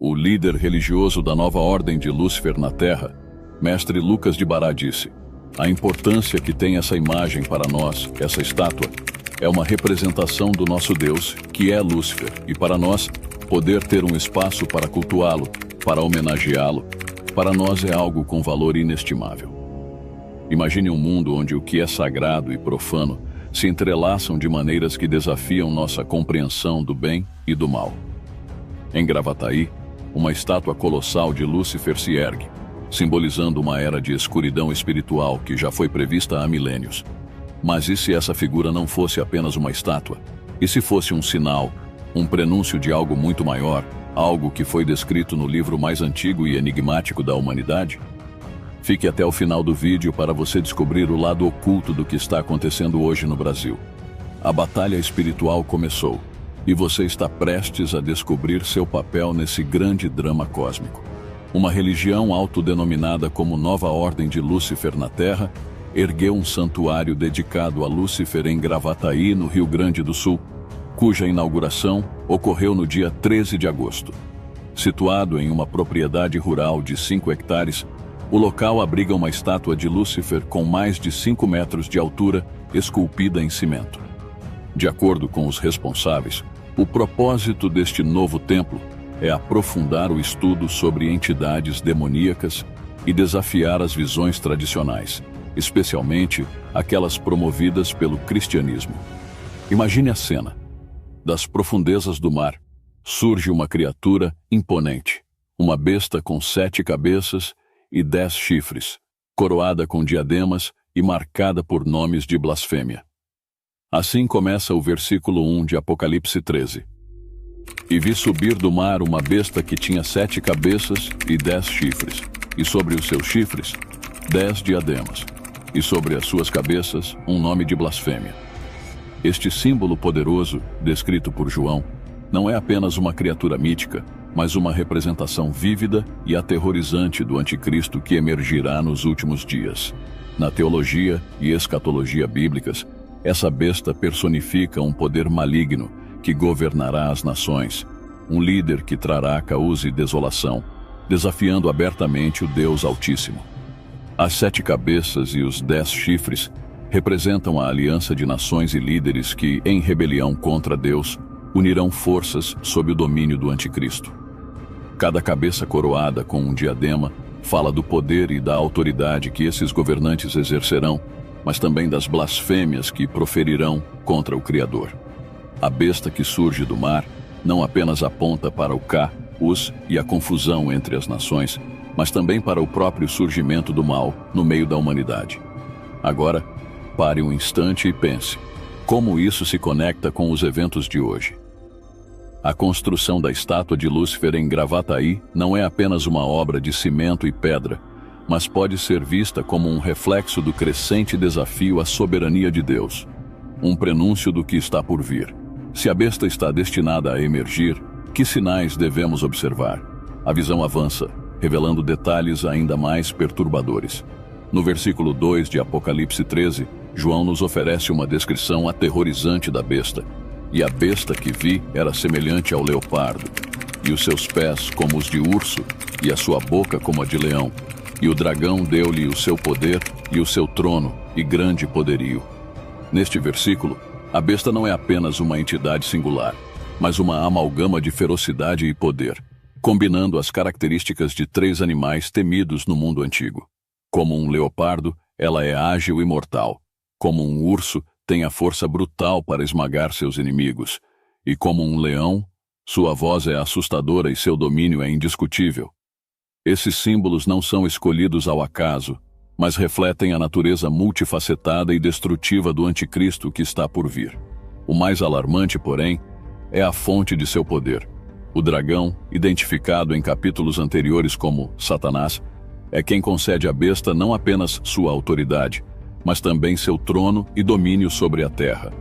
O líder religioso da nova ordem de Lúcifer na Terra, mestre Lucas de Bará, disse: a importância que tem essa imagem para nós, essa estátua, é uma representação do nosso Deus, que é Lúcifer, e para nós, poder ter um espaço para cultuá-lo, para homenageá-lo, para nós é algo com valor inestimável. Imagine um mundo onde o que é sagrado e profano se entrelaçam de maneiras que desafiam nossa compreensão do bem e do mal. Em Gravataí, uma estátua colossal de Lúcifer se ergue, simbolizando uma era de escuridão espiritual que já foi prevista há milênios. Mas e se essa figura não fosse apenas uma estátua? E se fosse um sinal, um prenúncio de algo muito maior, algo que foi descrito no livro mais antigo e enigmático da humanidade? Fique até o final do vídeo para você descobrir o lado oculto do que está acontecendo hoje no Brasil. A batalha espiritual começou, e você está prestes a descobrir seu papel nesse grande drama cósmico. Uma religião autodenominada como Nova Ordem de Lúcifer na Terra ergueu um santuário dedicado a Lúcifer em Gravataí, no Rio Grande do Sul, cuja inauguração ocorreu no dia 13 de agosto. Situado em uma propriedade rural de 5 hectares, o local abriga uma estátua de Lúcifer com mais de 5 metros de altura, esculpida em cimento. De acordo com os responsáveis, o propósito deste novo templo é aprofundar o estudo sobre entidades demoníacas e desafiar as visões tradicionais, especialmente aquelas promovidas pelo cristianismo. Imagine a cena. Das profundezas do mar, surge uma criatura imponente, uma besta com 7 cabeças e 10 chifres, coroada com diademas e marcada por nomes de blasfêmia. Assim começa o versículo 1 de Apocalipse 13. E vi subir do mar uma besta que tinha 7 cabeças e 10 chifres, e sobre os seus chifres 10 diademas, e sobre as suas cabeças um nome de blasfêmia. Este símbolo poderoso, descrito por João, não é apenas uma criatura mítica, mas uma representação vívida e aterrorizante do anticristo que emergirá nos últimos dias. Na teologia e escatologia bíblicas, essa besta personifica um poder maligno que governará as nações, um líder que trará caos e desolação, desafiando abertamente o Deus Altíssimo. As 7 cabeças e os 10 chifres representam a aliança de nações e líderes que, em rebelião contra Deus, unirão forças sob o domínio do anticristo. Cada cabeça coroada com um diadema fala do poder e da autoridade que esses governantes exercerão, mas também das blasfêmias que proferirão contra o Criador. A besta que surge do mar não apenas aponta para o caos e a confusão entre as nações, mas também para o próprio surgimento do mal no meio da humanidade. Agora, pare um instante e pense: como isso se conecta com os eventos de hoje? A construção da estátua de Lúcifer em Gravataí não é apenas uma obra de cimento e pedra, mas pode ser vista como um reflexo do crescente desafio à soberania de Deus, um prenúncio do que está por vir. Se a besta está destinada a emergir, que sinais devemos observar? A visão avança, revelando detalhes ainda mais perturbadores. No versículo 2 de Apocalipse 13, João nos oferece uma descrição aterrorizante da besta. E a besta que vi era semelhante ao leopardo, e os seus pés como os de urso, e a sua boca como a de leão. E o dragão deu-lhe o seu poder e o seu trono e grande poderio. Neste versículo, a besta não é apenas uma entidade singular, mas uma amalgama de ferocidade e poder, combinando as características de 3 animais temidos no mundo antigo. Como um leopardo, ela é ágil e mortal. Como um urso, tem a força brutal para esmagar seus inimigos. E como um leão, sua voz é assustadora e seu domínio é indiscutível. Esses símbolos não são escolhidos ao acaso, mas refletem a natureza multifacetada e destrutiva do anticristo que está por vir. O mais alarmante, porém, é a fonte de seu poder. O dragão, identificado em capítulos anteriores como Satanás, é quem concede à besta não apenas sua autoridade, mas também seu trono e domínio sobre a terra.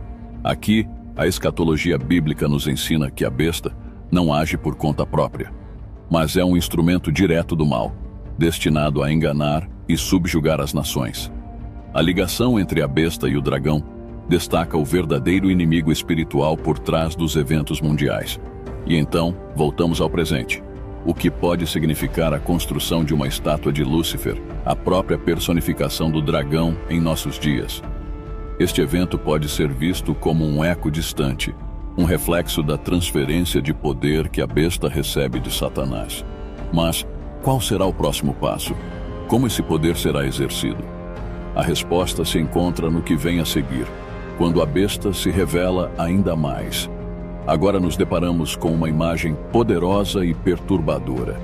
Aqui, a escatologia bíblica nos ensina que a besta não age por conta própria, mas é um instrumento direto do mal, destinado a enganar e subjugar as nações. A ligação entre a besta e o dragão destaca o verdadeiro inimigo espiritual por trás dos eventos mundiais. E então, voltamos ao presente. o que pode significar a construção de uma estátua de Lúcifer, a própria personificação do dragão em nossos dias. Este evento pode ser visto como um eco distante, um reflexo da transferência de poder que a besta recebe de Satanás. Mas qual será o próximo passo? Como esse poder será exercido? A resposta se encontra no que vem a seguir, quando a besta se revela ainda mais. Agora nos deparamos com uma imagem poderosa e perturbadora.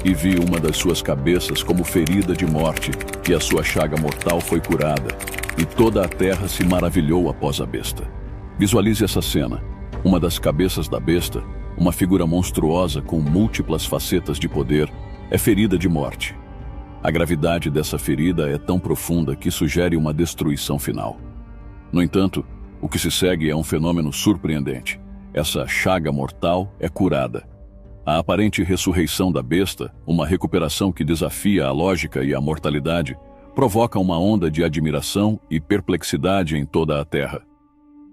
E vi uma das suas cabeças como ferida de morte, e a sua chaga mortal foi curada, e toda a terra se maravilhou após a besta. Visualize essa cena. Uma das cabeças da besta, uma figura monstruosa com múltiplas facetas de poder, é ferida de morte. A gravidade dessa ferida é tão profunda que sugere uma destruição final. No entanto, o que se segue é um fenômeno surpreendente. Essa chaga mortal é curada. A aparente ressurreição da besta, uma recuperação que desafia a lógica e a mortalidade, provoca uma onda de admiração e perplexidade em toda a terra.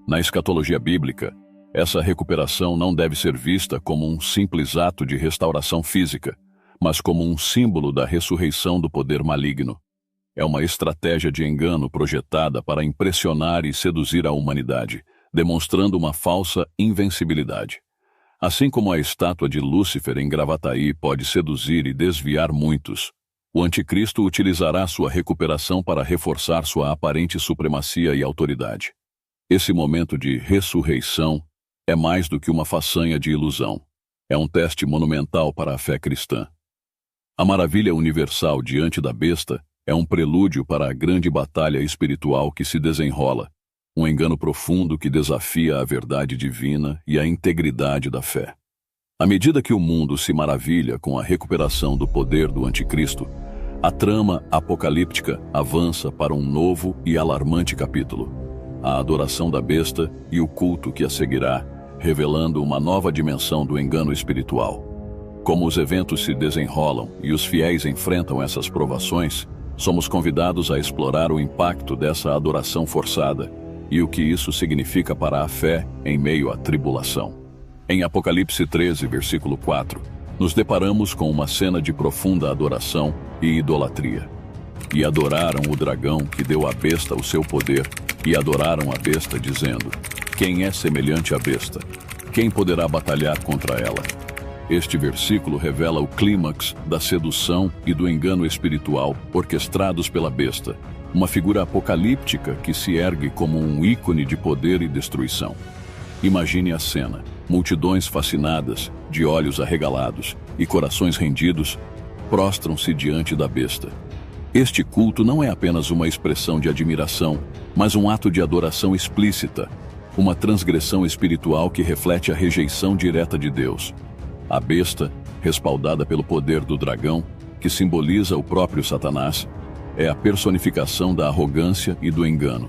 Na escatologia bíblica, essa recuperação não deve ser vista como um simples ato de restauração física, mas como um símbolo da ressurreição do poder maligno. É uma estratégia de engano projetada para impressionar e seduzir a humanidade, demonstrando uma falsa invencibilidade. Assim como a estátua de Lúcifer em Gravataí pode seduzir e desviar muitos, o anticristo utilizará sua recuperação para reforçar sua aparente supremacia e autoridade. Esse momento de ressurreição é mais do que uma façanha de ilusão. É um teste monumental para a fé cristã. A maravilha universal diante da besta é um prelúdio para a grande batalha espiritual que se desenrola, um engano profundo que desafia a verdade divina e a integridade da fé. À medida que o mundo se maravilha com a recuperação do poder do anticristo, a trama apocalíptica avança para um novo e alarmante capítulo: a adoração da besta e o culto que a seguirá, revelando uma nova dimensão do engano espiritual. Como os eventos se desenrolam e os fiéis enfrentam essas provações, somos convidados a explorar o impacto dessa adoração forçada e o que isso significa para a fé em meio à tribulação. Em Apocalipse 13, versículo 4, nos deparamos com uma cena de profunda adoração e idolatria. E adoraram o dragão que deu à besta o seu poder, e adoraram a besta, dizendo: quem é semelhante à besta? Quem poderá batalhar contra ela? Este versículo revela o clímax da sedução e do engano espiritual orquestrados pela besta, uma figura apocalíptica que se ergue como um ícone de poder e destruição. Imagine a cena: multidões fascinadas, de olhos arregalados e corações rendidos, prostram-se diante da besta. Este culto não é apenas uma expressão de admiração, mas um ato de adoração explícita, uma transgressão espiritual que reflete a rejeição direta de Deus. A besta, respaldada pelo poder do dragão, que simboliza o próprio Satanás, é a personificação da arrogância e do engano.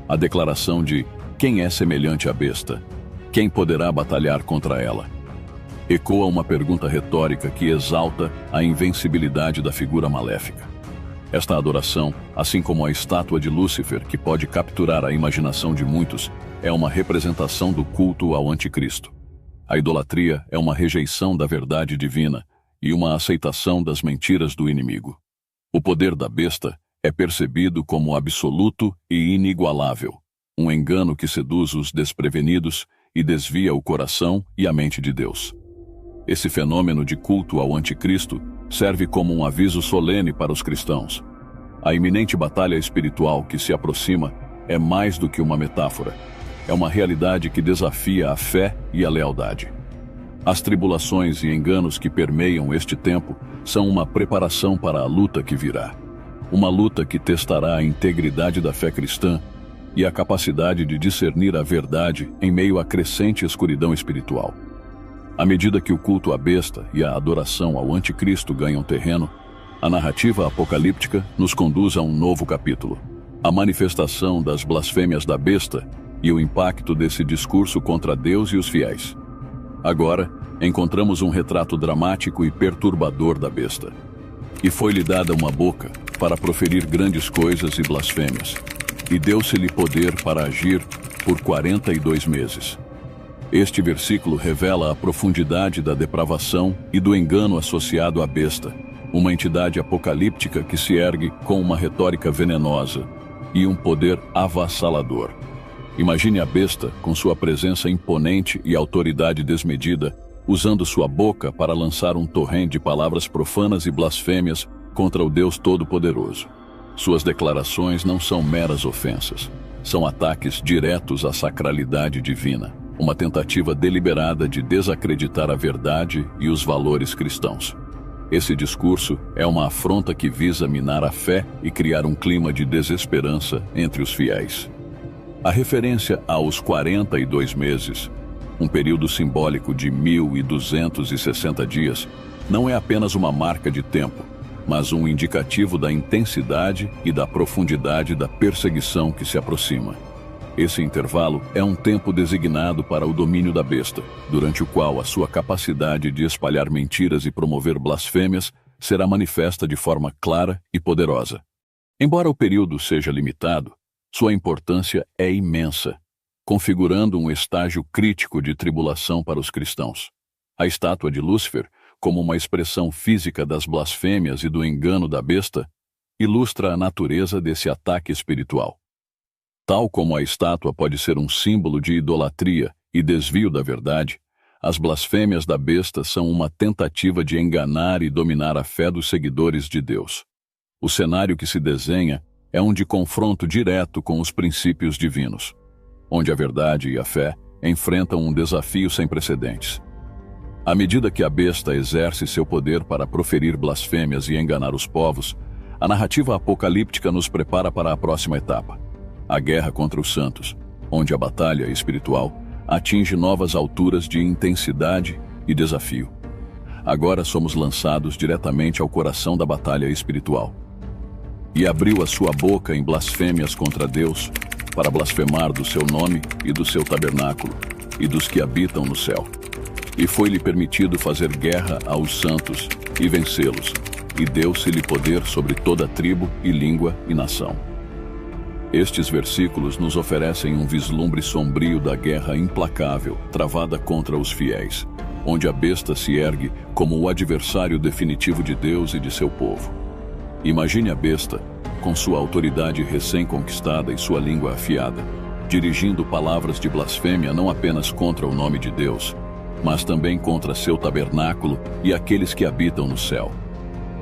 A declaração de quem é semelhante à besta? Quem poderá batalhar contra ela? Ecoa uma pergunta retórica que exalta a invencibilidade da figura maléfica. Esta adoração, assim como a estátua de Lúcifer, que pode capturar a imaginação de muitos, é uma representação do culto ao anticristo. A idolatria é uma rejeição da verdade divina e uma aceitação das mentiras do inimigo. O poder da besta é percebido como absoluto e inigualável, um engano que seduz os desprevenidos e desvia o coração e a mente de Deus. Esse fenômeno de culto ao anticristo serve como um aviso solene para os cristãos. A iminente batalha espiritual que se aproxima é mais do que uma metáfora. É uma realidade que desafia a fé e a lealdade. As tribulações e enganos que permeiam este tempo são uma preparação para a luta que virá. Uma luta que testará a integridade da fé cristã e a capacidade de discernir a verdade em meio à crescente escuridão espiritual. À medida que o culto à besta e a adoração ao anticristo ganham terreno, a narrativa apocalíptica nos conduz a um novo capítulo: a manifestação das blasfêmias da besta e o impacto desse discurso contra Deus e os fiéis. Agora, encontramos um retrato dramático e perturbador da besta. E foi-lhe dada uma boca para proferir grandes coisas e blasfêmias, e deu-se-lhe poder para agir por 42 meses. Este versículo revela a profundidade da depravação e do engano associado à besta, uma entidade apocalíptica que se ergue com uma retórica venenosa e um poder avassalador. Imagine a besta com sua presença imponente e autoridade desmedida, usando sua boca para lançar um torrente de palavras profanas e blasfêmias contra o Deus Todo-Poderoso. Suas declarações não são meras ofensas, são ataques diretos à sacralidade divina, uma tentativa deliberada de desacreditar a verdade e os valores cristãos. Esse discurso é uma afronta que visa minar a fé e criar um clima de desesperança entre os fiéis. A referência aos 42 meses, um período simbólico de 1.260 dias, não é apenas uma marca de tempo, mas um indicativo da intensidade e da profundidade da perseguição que se aproxima. Esse intervalo é um tempo designado para o domínio da besta, durante o qual a sua capacidade de espalhar mentiras e promover blasfêmias será manifesta de forma clara e poderosa. Embora o período seja limitado, sua importância é imensa, configurando um estágio crítico de tribulação para os cristãos. A estátua de Lúcifer, como uma expressão física das blasfêmias e do engano da besta, ilustra a natureza desse ataque espiritual. Tal como a estátua pode ser um símbolo de idolatria e desvio da verdade, as blasfêmias da besta são uma tentativa de enganar e dominar a fé dos seguidores de Deus. O cenário que se desenha é um de confronto direto com os princípios divinos, onde a verdade e a fé enfrentam um desafio sem precedentes. À medida que a besta exerce seu poder para proferir blasfêmias e enganar os povos, a narrativa apocalíptica nos prepara para a próxima etapa, a guerra contra os santos, onde a batalha espiritual atinge novas alturas de intensidade e desafio. Agora somos lançados diretamente ao coração da batalha espiritual. E abriu a sua boca em blasfêmias contra Deus, para blasfemar do seu nome e do seu tabernáculo, e dos que habitam no céu. E foi-lhe permitido fazer guerra aos santos e vencê-los, e deu-se-lhe poder sobre toda tribo e língua e nação. Estes versículos nos oferecem um vislumbre sombrio da guerra implacável travada contra os fiéis, onde a besta se ergue como o adversário definitivo de Deus e de seu povo. Imagine a besta, com sua autoridade recém-conquistada e sua língua afiada, dirigindo palavras de blasfêmia não apenas contra o nome de Deus, mas também contra seu tabernáculo e aqueles que habitam no céu.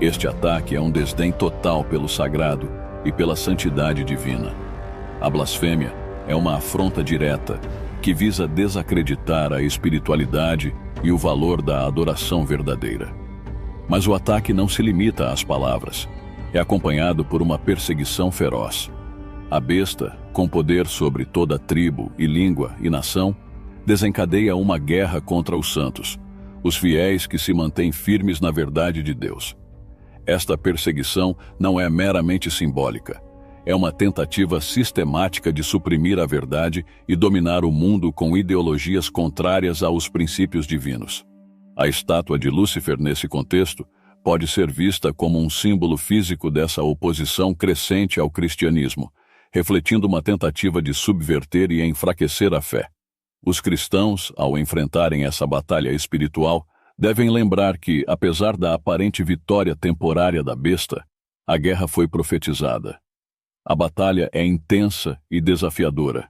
Este ataque é um desdém total pelo sagrado e pela santidade divina. A blasfêmia é uma afronta direta que visa desacreditar a espiritualidade e o valor da adoração verdadeira. Mas o ataque não se limita às palavras. É acompanhado por uma perseguição feroz. A besta, com poder sobre toda tribo e língua e nação, desencadeia uma guerra contra os santos, os fiéis que se mantêm firmes na verdade de Deus. Esta perseguição não é meramente simbólica. É uma tentativa sistemática de suprimir a verdade e dominar o mundo com ideologias contrárias aos princípios divinos. A estátua de Lúcifer, nesse contexto, pode ser vista como um símbolo físico dessa oposição crescente ao cristianismo, refletindo uma tentativa de subverter e enfraquecer a fé. Os cristãos, ao enfrentarem essa batalha espiritual, devem lembrar que, apesar da aparente vitória temporária da besta, a guerra foi profetizada. A batalha é intensa e desafiadora,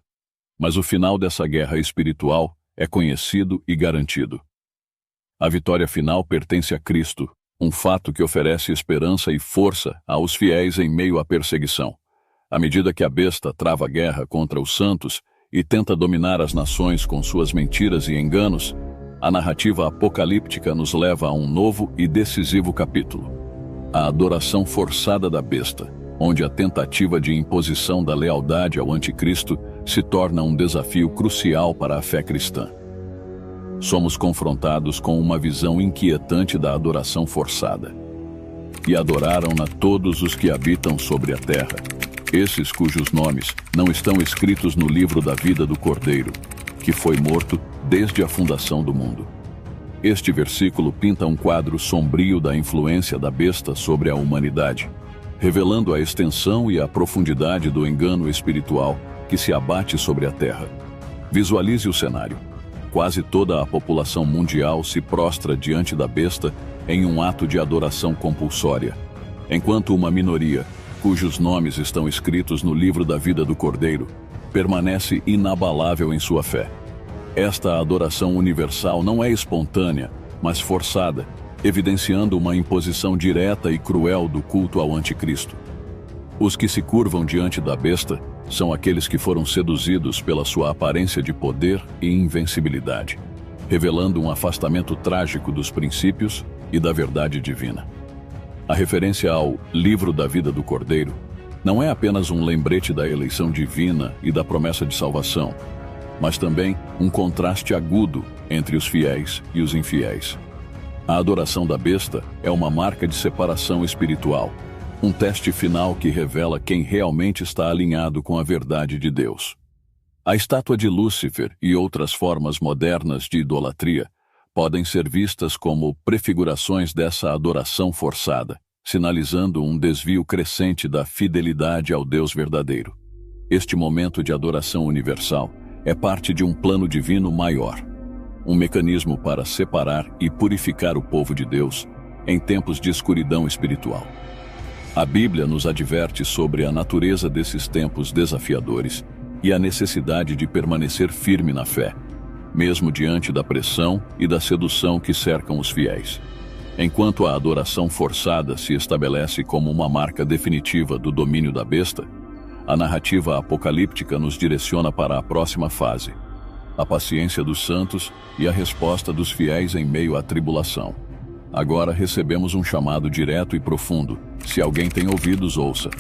mas o final dessa guerra espiritual é conhecido e garantido. A vitória final pertence a Cristo, um fato que oferece esperança e força aos fiéis em meio à perseguição. À medida que a besta trava a guerra contra os santos e tenta dominar as nações com suas mentiras e enganos, a narrativa apocalíptica nos leva a um novo e decisivo capítulo: a adoração forçada da besta, onde a tentativa de imposição da lealdade ao anticristo se torna um desafio crucial para a fé cristã. Somos confrontados com uma visão inquietante da adoração forçada. E adoraram-na todos os que habitam sobre a terra, esses cujos nomes não estão escritos no livro da vida do Cordeiro, que foi morto desde a fundação do mundo. Este versículo pinta um quadro sombrio da influência da besta sobre a humanidade, revelando a extensão e a profundidade do engano espiritual que se abate sobre a terra. Visualize o cenário. Quase toda a população mundial se prostra diante da besta em um ato de adoração compulsória, enquanto uma minoria, cujos nomes estão escritos no livro da vida do Cordeiro, permanece inabalável em sua fé. Esta adoração universal não é espontânea, mas forçada, evidenciando uma imposição direta e cruel do culto ao anticristo. Os que se curvam diante da besta são aqueles que foram seduzidos pela sua aparência de poder e invencibilidade, revelando um afastamento trágico dos princípios e da verdade divina. A referência ao livro da vida do Cordeiro não é apenas um lembrete da eleição divina e da promessa de salvação, mas também um contraste agudo entre os fiéis e os infiéis. A adoração da besta é uma marca de separação espiritual, um teste final que revela quem realmente está alinhado com a verdade de Deus. A estátua de Lúcifer e outras formas modernas de idolatria podem ser vistas como prefigurações dessa adoração forçada, sinalizando um desvio crescente da fidelidade ao Deus verdadeiro. Este momento de adoração universal é parte de um plano divino maior, um mecanismo para separar e purificar o povo de Deus em tempos de escuridão espiritual. A Bíblia nos adverte sobre a natureza desses tempos desafiadores e a necessidade de permanecer firme na fé, mesmo diante da pressão e da sedução que cercam os fiéis. Enquanto a adoração forçada se estabelece como uma marca definitiva do domínio da besta, a narrativa apocalíptica nos direciona para a próxima fase, a paciência dos santos e a resposta dos fiéis em meio à tribulação. Agora recebemos um chamado direto e profundo. Se alguém tem ouvidos, ouça.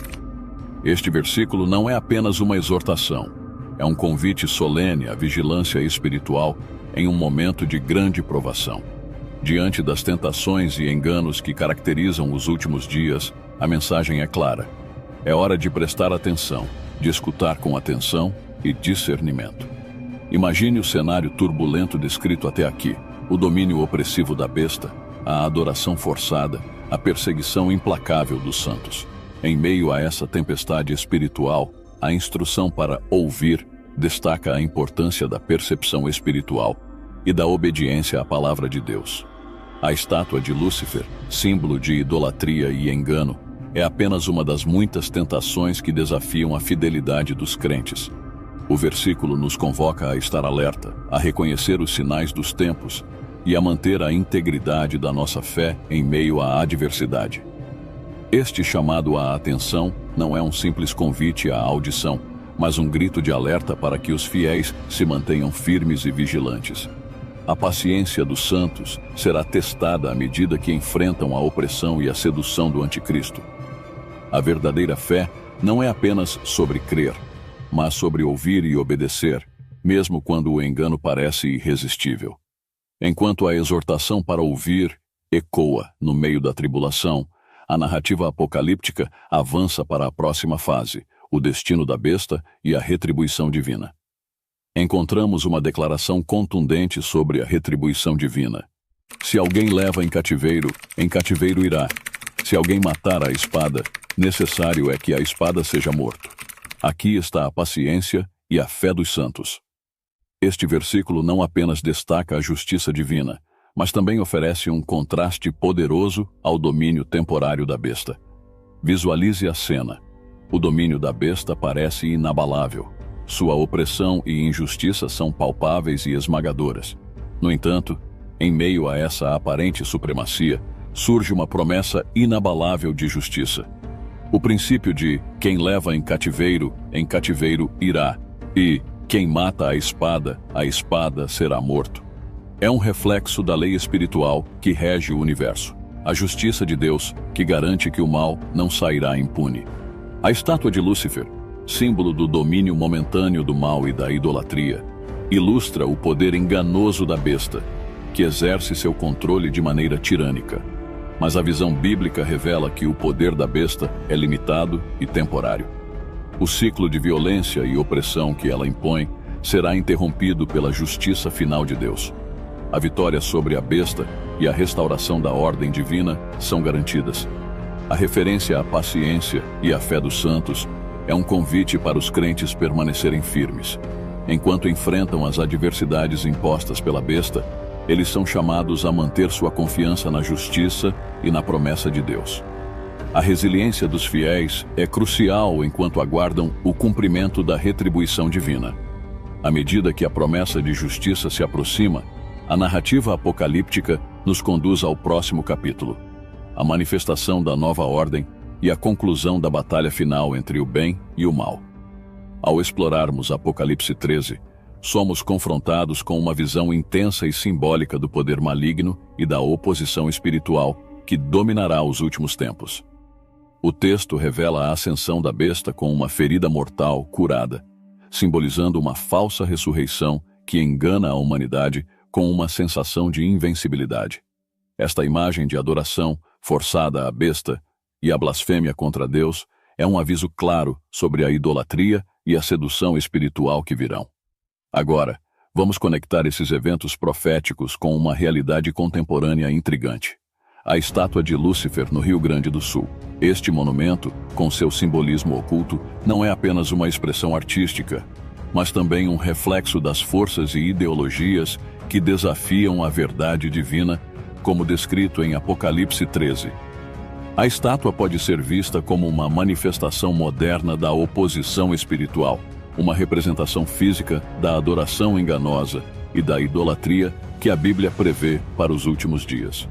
Este versículo não é apenas uma exortação, é um convite solene à vigilância espiritual em um momento de grande provação. Diante das tentações e enganos que caracterizam os últimos dias, a mensagem é clara. É hora de prestar atenção, de escutar com atenção e discernimento. Imagine o cenário turbulento descrito até aqui: o domínio opressivo da besta, a adoração forçada, a perseguição implacável dos santos. Em meio a essa tempestade espiritual, a instrução para ouvir destaca a importância da percepção espiritual e da obediência à palavra de Deus. A estátua de Lúcifer, símbolo de idolatria e engano, é apenas uma das muitas tentações que desafiam a fidelidade dos crentes. O versículo nos convoca a estar alerta, a reconhecer os sinais dos tempos e a manter a integridade da nossa fé em meio à adversidade. Este chamado à atenção não é um simples convite à audição, mas um grito de alerta para que os fiéis se mantenham firmes e vigilantes. A paciência dos santos será testada à medida que enfrentam a opressão e a sedução do anticristo. A verdadeira fé não é apenas sobre crer, mas sobre ouvir e obedecer, mesmo quando o engano parece irresistível. Enquanto a exortação para ouvir ecoa no meio da tribulação, a narrativa apocalíptica avança para a próxima fase, o destino da besta e a retribuição divina. Encontramos uma declaração contundente sobre a retribuição divina. Se alguém leva em cativeiro irá. Se alguém matar a espada, necessário é que a espada seja morto. Aqui está a paciência e a fé dos santos. Este versículo não apenas destaca a justiça divina, mas também oferece um contraste poderoso ao domínio temporário da besta. Visualize a cena. O domínio da besta parece inabalável. Sua opressão e injustiça são palpáveis e esmagadoras. No entanto, em meio a essa aparente supremacia, surge uma promessa inabalável de justiça. O princípio de quem leva em cativeiro irá, e quem mata a espada será morto. É um reflexo da lei espiritual que rege o universo, a justiça de Deus que garante que o mal não sairá impune. A estátua de Lúcifer, símbolo do domínio momentâneo do mal e da idolatria, ilustra o poder enganoso da besta, que exerce seu controle de maneira tirânica. Mas a visão bíblica revela que o poder da besta é limitado e temporário. O ciclo de violência e opressão que ela impõe será interrompido pela justiça final de Deus. A vitória sobre a besta e a restauração da ordem divina são garantidas. A referência à paciência e à fé dos santos é um convite para os crentes permanecerem firmes. Enquanto enfrentam as adversidades impostas pela besta, eles são chamados a manter sua confiança na justiça e na promessa de Deus. A resiliência dos fiéis é crucial enquanto aguardam o cumprimento da retribuição divina. À medida que a promessa de justiça se aproxima, a narrativa apocalíptica nos conduz ao próximo capítulo, a manifestação da nova ordem e a conclusão da batalha final entre o bem e o mal. Ao explorarmos Apocalipse 13, somos confrontados com uma visão intensa e simbólica do poder maligno e da oposição espiritual que dominará os últimos tempos. O texto revela a ascensão da besta com uma ferida mortal curada, simbolizando uma falsa ressurreição que engana a humanidade com uma sensação de invencibilidade. Esta imagem de adoração forçada à besta e a blasfêmia contra Deus é um aviso claro sobre a idolatria e a sedução espiritual que virão. Agora, vamos conectar esses eventos proféticos com uma realidade contemporânea intrigante. A estátua de Lúcifer no Rio Grande do Sul. Este monumento, com seu simbolismo oculto, não é apenas uma expressão artística, mas também um reflexo das forças e ideologias que desafiam a verdade divina, como descrito em Apocalipse 13. A estátua pode ser vista como uma manifestação moderna da oposição espiritual, uma representação física da adoração enganosa e da idolatria que a Bíblia prevê para os últimos dias.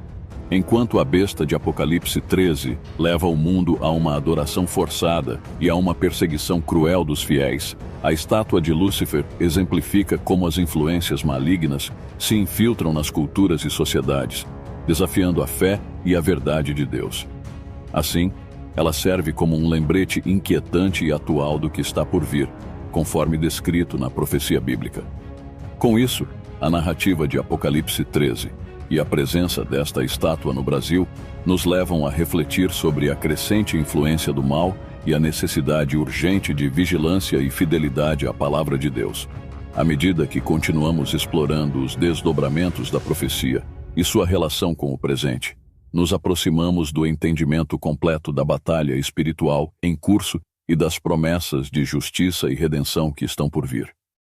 Enquanto a besta de Apocalipse 13 leva o mundo a uma adoração forçada e a uma perseguição cruel dos fiéis, a estátua de Lúcifer exemplifica como as influências malignas se infiltram nas culturas e sociedades, desafiando a fé e a verdade de Deus. Assim, ela serve como um lembrete inquietante e atual do que está por vir, conforme descrito na profecia bíblica. Com isso, a narrativa de Apocalipse 13 e a presença desta estátua no Brasil nos levam a refletir sobre a crescente influência do mal e a necessidade urgente de vigilância e fidelidade à palavra de Deus. À medida que continuamos explorando os desdobramentos da profecia e sua relação com o presente, nos aproximamos do entendimento completo da batalha espiritual em curso e das promessas de justiça e redenção que estão por vir.